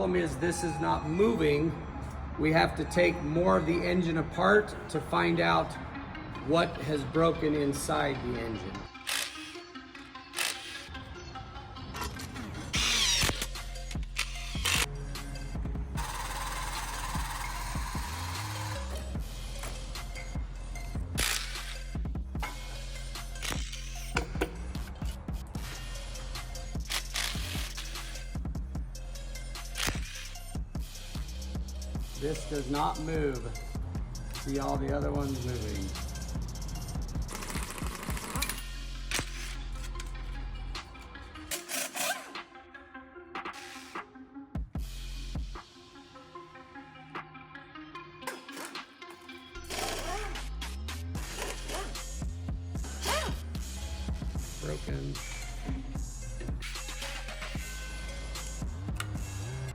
problem is this is not moving. We have to take more of the engine apart to find out what has broken inside the engine. This does not move. See all the other ones moving.